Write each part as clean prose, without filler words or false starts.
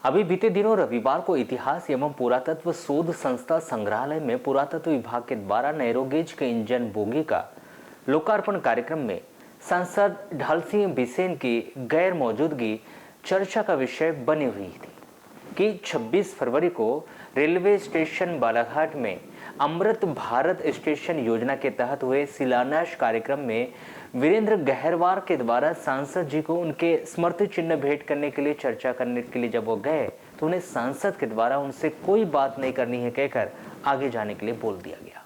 अभी बीते दिनों रविवार को इतिहास एवं पुरातत्व शोध संस्था संग्रहालय में पुरातत्व विभाग के द्वारा नैरोगेज के इंजन बोगी का लोकार्पण कार्यक्रम में सांसद ढाल सिंह बिसेन की गैर मौजूदगी चर्चा का विषय बनी हुई थी कि 26 फरवरी को रेलवे स्टेशन बालाघाट में अमृत भारत स्टेशन योजना के तहत हुए शिलान्यास कार्यक्रम में वीरेंद्र गहरवार के द्वारा सांसद जी को उनके स्मृति चिन्ह भेंट करने के लिए चर्चा करने के लिए जब वो गए तो उन्हें सांसद के द्वारा उनसे कोई बात नहीं करनी है कहकर आगे जाने के लिए बोल दिया गया।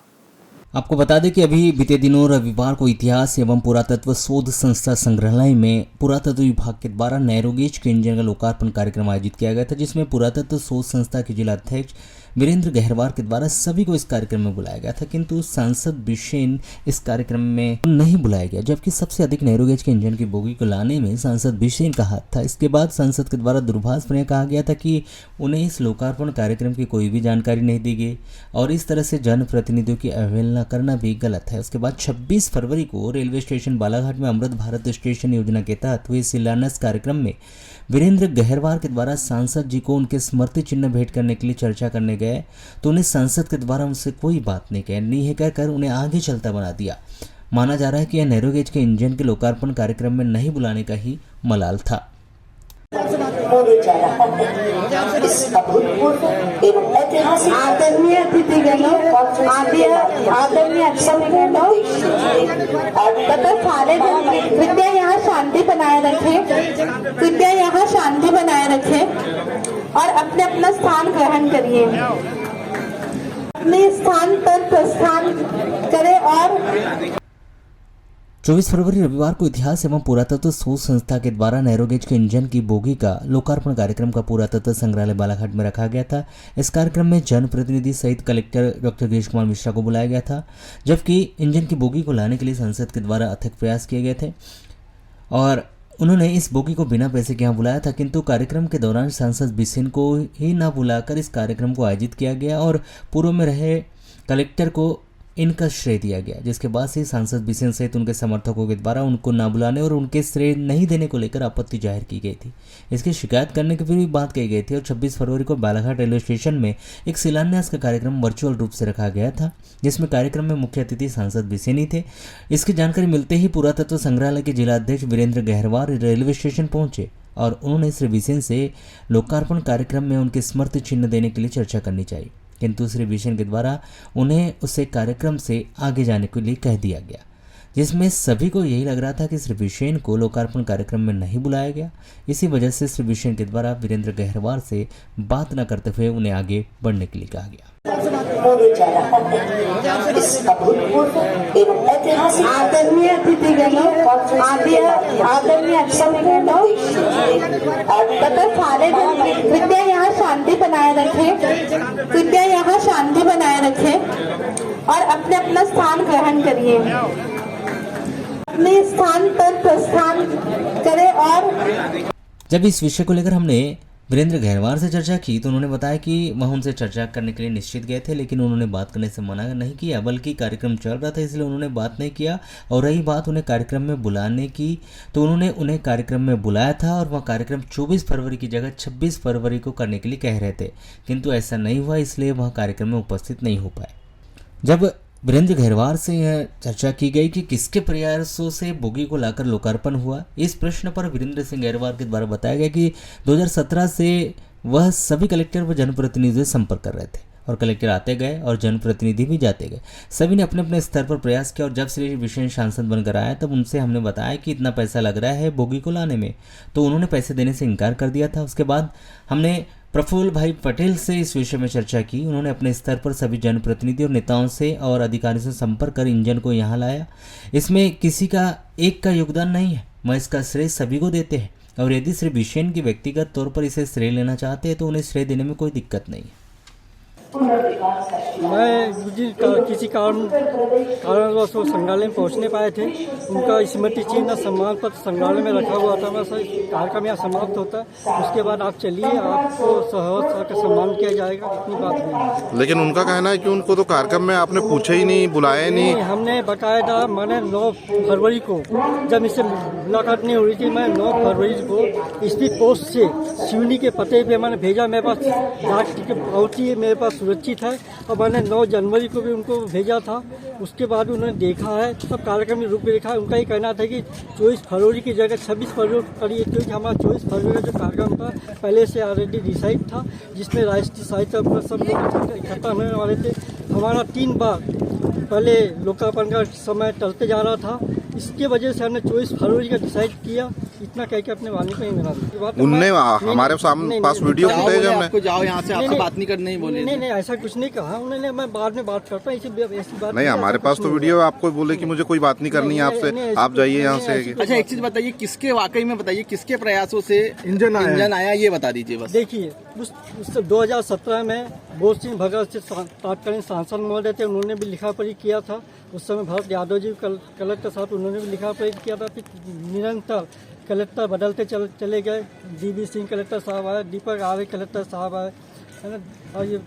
आपको बता दें कि अभी बीते दिनों रविवार को इतिहास एवं पुरातत्व शोध संस्था संग्रहालय में पुरातत्व विभाग के द्वारा नैरोगेज के इंजन का लोकार्पण कार्यक्रम आयोजित किया गया था, जिसमें पुरातत्व शोध संस्था के जिला अध्यक्ष वीरेंद्र गहरवार के द्वारा सभी को इस कार्यक्रम में बुलाया गया था, किंतु सांसद बिसेन इस कार्यक्रम में नहीं बुलाया गया, जबकि सबसे अधिक नैरोगेज के इंजन की बोगी को लाने में सांसद बिसेन का हाथ था। इसके बाद सांसद के द्वारा दूरभाष पर कहा गया था कि उन्हें इस लोकार्पण कार्यक्रम की कोई भी जानकारी नहीं दी गई और इस तरह से जनप्रतिनिधियों की अवहेलना करना भी गलत है। उसके बाद 26 फरवरी को रेलवे स्टेशन बालाघाट में अमृत भारत स्टेशन योजना के तहत हुए शिलान्यास कार्यक्रम में वीरेंद्र गहरवार के द्वारा सांसद जी को उनके स्मृति चिन्ह भेंट करने के लिए चर्चा करने गए तो उन्हें सांसद के द्वारा उनसे कोई बात नहीं कहनी है कहकर उन्हें आगे चलता बना दिया। माना जा रहा है कि यह नैरोगेज के इंजन के लोकार्पण कार्यक्रम में नहीं बुलाने का ही मलाल था। आदरणीय अतिथिगणों, आदरणीय संपूर्ण तथा सारे कृपया यहाँ शांति बनाए रखें, कृपया यहाँ शांति बनाए रखें और अपने अपना स्थान ग्रहण करिए। अपने स्थान पर प्रस्थान करें और 24 फरवरी रविवार को इतिहास एवं पुरातत्व शोध संस्था के द्वारा नैरोगेज के इंजन की बोगी का लोकार्पण कार्यक्रम का पुरातत्व संग्रहालय बालाघाट में रखा गया था। इस कार्यक्रम में जनप्रतिनिधि सहित कलेक्टर डॉक्टर गिरीश कुमार मिश्रा को बुलाया गया था, जबकि इंजन की बोगी को लाने के लिए संसद के द्वारा अथक प्रयास किए गए थे और उन्होंने इस बोगी को बिना पैसे के यहाँ बुलाया था, किंतु कार्यक्रम के दौरान सांसद बिसेन को ही न बुलाकर इस कार्यक्रम को आयोजित किया गया और पूर्व में रहे कलेक्टर को इनका श्रेय दिया गया, जिसके बाद से सांसद बिसेन सहित उनके समर्थकों के द्वारा उनको ना बुलाने और उनके श्रेय नहीं देने को लेकर आपत्ति जाहिर की गई थी। इसकी शिकायत करने की फिर भी बात कही गई थी और 26 फरवरी को बालाघाट रेलवे स्टेशन में एक शिलान्यास का कार्यक्रम वर्चुअल रूप से रखा गया था, जिसमें कार्यक्रम में मुख्य अतिथि सांसद बिसेन ही थे। इसकी जानकारी मिलते ही पुरातत्व संग्रहालय के जिला अध्यक्ष वीरेंद्र गहरवार रेलवे स्टेशन पहुंचे और उन्होंने श्री बिसेन से लोकार्पण कार्यक्रम में उनके स्मृति चिन्ह देने के लिए चर्चा करनी चाहिए, किंतु श्री बिसेन के द्वारा उन्हें उसे कार्यक्रम से आगे जाने के लिए कह दिया गया, जिसमें सभी को यही लग रहा था कि श्री बिसेन को लोकार्पण कार्यक्रम में नहीं बुलाया गया। इसी वजह से श्री बिसेन के द्वारा वीरेंद्र गहरवार से बात न करते हुए उन्हें आगे बढ़ने के लिए कहा गया। आदरणीय अतिथिगणों, आदरणीय संपूर्ण तथा सारे कृपया यहाँ शांति बनाए रखें, कृपया यहाँ शांति बनाए रखें और अपने अपना स्थान ग्रहण करिए। अपने स्थान पर प्रस्थान करें और जब इस विषय को लेकर हमने वीरेंद्र गहरवार से चर्चा की तो उन्होंने बताया कि वह उनसे चर्चा करने के लिए निश्चित गए थे, लेकिन उन्होंने बात करने से मना नहीं किया, बल्कि कार्यक्रम चल रहा था इसलिए उन्होंने बात नहीं किया। और रही बात उन्हें कार्यक्रम में बुलाने की, तो उन्होंने उन्हें कार्यक्रम में बुलाया था और वह कार्यक्रम 24 फरवरी की जगह 26 फरवरी को करने के लिए कह रहे थे, किंतु ऐसा नहीं हुआ, इसलिए वह कार्यक्रम में उपस्थित नहीं हो पाए। जब वीरेंद्र गहरवार से यह चर्चा की गई कि किसके प्रयासों से बोगी को लाकर लोकार्पण हुआ, इस प्रश्न पर वीरेंद्र सिंह गहरवार के द्वारा बताया गया कि 2017 से वह सभी कलेक्टर व जनप्रतिनिधियों से संपर्क कर रहे थे और कलेक्टर आते गए और जनप्रतिनिधि भी जाते गए। सभी ने अपने अपने स्तर पर प्रयास किया और जब श्री बिसेन सांसद बनकर आया तब उनसे हमने बताया कि इतना पैसा लग रहा है बोगी को लाने में, तो उन्होंने पैसे देने से इनकार कर दिया था। उसके बाद हमने प्रफुल्ल भाई पटेल से इस विषय में चर्चा की। उन्होंने अपने स्तर पर सभी जनप्रतिनिधियों और नेताओं से और अधिकारियों से संपर्क कर इंजन को यहाँ लाया। इसमें किसी का एक का योगदान नहीं है, मैं इसका श्रेय सभी को देते हैं और यदि श्री बिसेन की व्यक्तिगत तौर पर इसे श्रेय लेना चाहते हैं तो उन्हें श्रेय देने में कोई दिक्कत नहीं है। मैं किसी कारणवश वो संग्रहालय में पहुंच नहीं पाए थे। उनका स्मृति चिन्ह सम्मान पत्र संग्रहालय में रखा हुआ था। बस कार्यक्रम यहाँ समाप्त होता है, उसके बाद आप चलिए, आपको सहर्ष का सम्मान किया जाएगा, इतनी बात नहीं है। लेकिन उनका कहना है कि उनको तो कार्यक्रम में आपने पूछा ही नहीं, बुलाया नहीं। हमने बाकायदा मैंने 9 फरवरी को जब इससे मुलाकात नहीं हो रही थी, मैं 9 फरवरी को स्पीड पोस्ट से सिवनी के पते पे मैंने भेजा। मेरे पास डाक टिकट पहुंची, मेरे पास सुरक्षित है, और मैंने 9 जनवरी को भी उनको भेजा था। उसके बाद उन्होंने देखा है, सब कार्यक्रम में रूपरेखा है। उनका ही कहना था कि 24 फरवरी की जगह 26 फरवरी करिए, क्योंकि हमारा 24 फरवरी का जो कार्यक्रम था पहले से ऑलरेडी डिसाइड था, जिसमें राष्ट्रीय साहित्य सब लोग इकट्ठा होने वाले थे। हमारा 3 बार पहले लोकार्पण का समय टलते जा रहा था, इसके वजह से हमने 24 फरवरी का डिसाइड किया। इतना कह के अपने वाणी को ही मिला। उनने हमारे सामने पास वीडियो फुटेज है, आपको जाओ यहाँ से, आपसे बात नहीं करनी बोले। नहीं, ऐसा कुछ नहीं कहा उन्होंने। मैं बाद में बात करता हूँ, ऐसी बात नहीं। हमारे पास तो वीडियो है, आपको बोले कि मुझे कोई बात नहीं करनी है आपसे, आप जाइए यहाँ से। अच्छा, एक चीज बताइए, किसके वाकई में बताइए, किसके प्रयासों से इंजन आया, ये बता दीजिए बस। देखिए, उस 2017 में बोध सिंह भगत से तत्कालीन सांसद महोदय थे, उन्होंने भी लिखा पढ़ी किया था। उस समय भरत यादव जी कलेक्टर साहब, उन्होंने भी लिखा पढ़ी किया था। फिर निरंतर कलेक्टर बदलते चले गए। DB सिंह कलेक्टर साहब आए, दीपक आर्य कलेक्टर साहब आए, है ना, और ये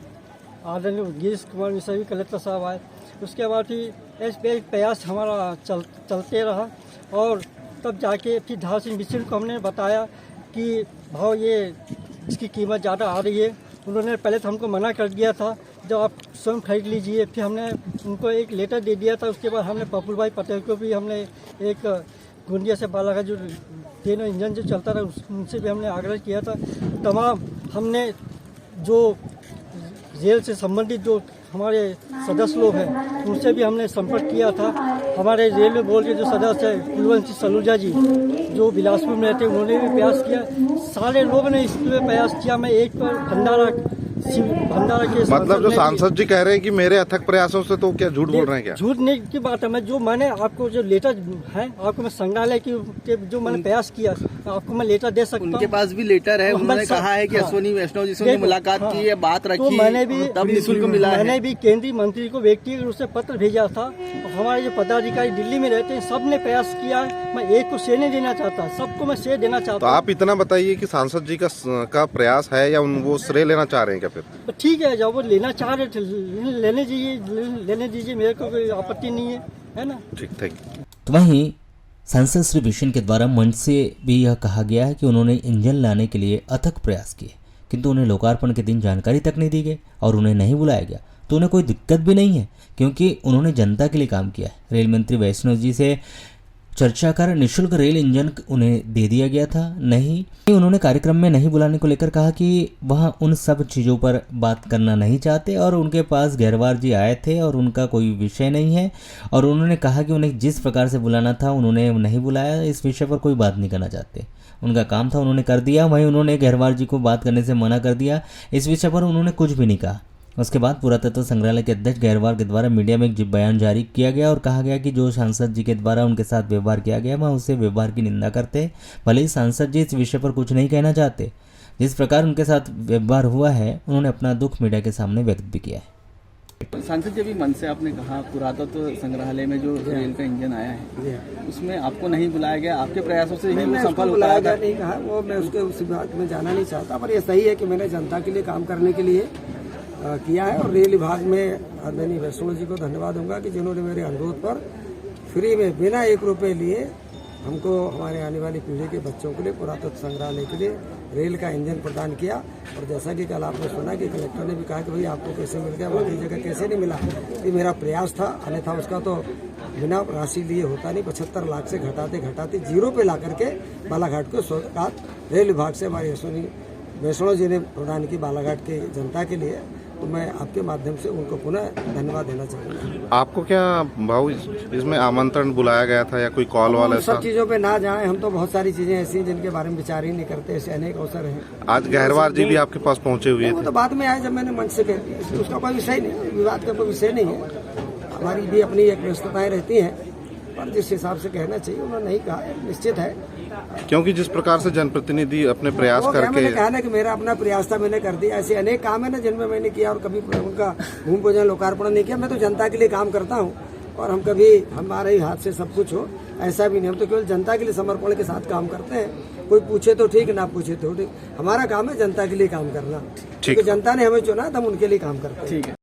आदरणीय गिरीश कुमार मिश्रा भी कलेक्टर साहब आए। उसके बाद फिर ऐसे प्रयास हमारा चलते रहा, और तब जाके फिर धार सिंह बिस्मिल को हमने बताया कि भाव ये इसकी कीमत ज़्यादा आ रही है। उन्होंने पहले तो हमको मना कर दिया था, जब आप स्वयं खरीद लीजिए। फिर हमने उनको एक लेटर दे दिया था। उसके बाद हमने पपुल भाई पटेल को भी हमने एक गोंदिया से बालाघाट जो ट्रेन इंजन जो चलता था उनसे भी हमने आग्रह किया था। तमाम हमने जो रेल से संबंधित जो हमारे सदस्य लोग हैं उनसे भी हमने संपर्क किया था। हमारे रेलवे बोर्ड के जो सदस्य हैं कुलवंत सिंह सलूजा जी जो बिलासपुर में रहते, उन्होंने भी प्रयास किया। सारे लोगों ने इसमें प्रयास किया। मैं एक पर भंडारा के मतलब जो सांसद जी कह रहे हैं कि मेरे अथक प्रयासों से, तो क्या झूठ बोल रहे हैं? क्या झूठ नहीं की बात है। मैंने आपको जो लेटर है, आपको मैं संग्रहालय की जो मैंने प्रयास किया, आपको मैं लेटर दे सकता हूँ। उनके पास भी लेटर है, उन्होंने कहा है कि अश्विनी वैष्णव जी से मुलाकात की है, बात रखी, तो मैंने भी तब निःशुल्क मिला है। मैंने भी केंद्रीय मंत्री को व्यक्तिगत रूप से पत्र भेजा था। हमारे जो पदाधिकारी दिल्ली में रहते हैं, सब ने प्रयास किया है। मैं एक को श्रेय नहीं देना चाहता, सबको मैं श्रेय देना चाहता हूँ। तो आप इतना बताइए कि सांसद जी का प्रयास है या वो श्रेय लेना चाह रहे हैं क्या? फिर ठीक है, जब वो लेना चाह रहे थे लेने दीजिए, मेरे को कोई आपत्ति नहीं है ना। ठीक, थैंक यू। तो वहीं सांसद श्री बिशन के द्वारा मंच से भी यह कहा गया है कि उन्होंने इंजन लाने के लिए अथक प्रयास किए, किंतु उन्हें लोकार्पण के दिन जानकारी तक नहीं दी गई और उन्हें नहीं बुलाया गया। तो उन्हें कोई दिक्कत भी नहीं है, क्योंकि उन्होंने जनता के लिए काम किया है। रेल मंत्री वैष्णव जी से चर्चा कर निःशुल्क रेल इंजन उन्हें दे दिया गया था। नहीं, उन्होंने कार्यक्रम में नहीं बुलाने को लेकर कहा कि वह उन सब चीज़ों पर बात करना नहीं चाहते, और उनके पास गहरवार जी आए थे और उनका कोई विषय नहीं है। और उन्होंने कहा कि उन्हें जिस प्रकार से बुलाना था उन्होंने नहीं बुलाया, इस विषय पर कोई बात नहीं करना चाहते। उनका काम था, उन्होंने कर दिया। वहीं उन्होंने गहरवार जी को बात करने से मना कर दिया। इस विषय पर उन्होंने कुछ भी नहीं कहा। उसके बाद पुरातत्व संग्रहालय के अध्यक्ष गहरवार के द्वारा मीडिया में एक बयान जारी किया गया और कहा गया कि जो सांसद जी के द्वारा उनके साथ व्यवहार किया गया, वह उससे व्यवहार की निंदा करते। भले ही सांसद जी इस विषय पर कुछ नहीं कहना चाहते। जिस प्रकार उनके साथ व्यवहार हुआ है, उन्होंने अपना दुख मीडिया के सामने व्यक्त भी किया है। सांसद जी, भी मन से आपने कहा पुरातत्व संग्रहालय में जो रेल का इंजन आया है उसमें आपको नहीं बुलाया गया, आपके प्रयासों से ही वो सफल हो पाया था। नहीं कहा, वो मैं उसके उस बात में जाना नहीं चाहता, पर ये सही है कि मैंने जनता के लिए काम करने के लिए किया है। और रेल विभाग में आदरणीय वैष्णव जी को धन्यवाद दूंगा कि जिन्होंने मेरे अनुरोध पर फ्री में बिना 1 रुपये लिए हमको हमारे आने वाली पीढ़ी के बच्चों के लिए पुरातत्व संग्रहालय के लिए रेल का इंजन प्रदान किया। और जैसा कि कल आपने सुना कि कलेक्टर ने भी कहा कि भाई आपको कैसे मिल गया, बाकी जगह कैसे नहीं मिला। ये मेरा प्रयास था, अन्यथा उसका तो बिना राशि लिए होता नहीं। 75 लाख से घटाते 0 पे ला करके बालाघाट को सौगात रेल विभाग से हमारी अश्विनी वैष्णव जी ने प्रदान की बालाघाट के जनता के लिए। तो मैं आपके माध्यम से उनको पुनः धन्यवाद देना चाहूँगा। आपको क्या भाऊ इसमें आमंत्रण बुलाया गया था या कोई कॉल वाला? सब चीज़ों पे ना जाएं, हम तो बहुत सारी चीज़ें ऐसी हैं जिनके बारे में विचार ही नहीं करते। ऐसे अनेक अवसर हैं। आज गहरवार जी भी आपके पास पहुंचे हुए थे। वो तो बाद में आए जब मैंने मंच से कह दिया, इसलिए उसका कोई विषय नहीं, विवाद का कोई विषय नहीं है। हमारी भी अपनी एक व्यस्तताएं रहती हैं, पर जिस हिसाब से कहना चाहिए उन्होंने नहीं कहा, निश्चित है। क्योंकि जिस प्रकार से जनप्रतिनिधि अपने प्रयास वो क्या करके मैंने कहा ना कि मेरा अपना प्रयास था, मैंने कर दिया। ऐसे अनेक काम है ना जिनमें मैंने किया और कभी उनका भूमि पूजन लोकार्पण नहीं किया। मैं तो जनता के लिए काम करता हूँ और हम कभी हमारे ही हाथ से सब कुछ हो ऐसा भी नहीं, हम तो केवल जनता के लिए समर्पण के साथ काम करते हैं। कोई पूछे तो ठीक, ना पूछे तो ठीक, हमारा काम है जनता के लिए काम करना, क्योंकि जनता ने हमें चुना तो हम उनके लिए काम करते हैं। ठीक है।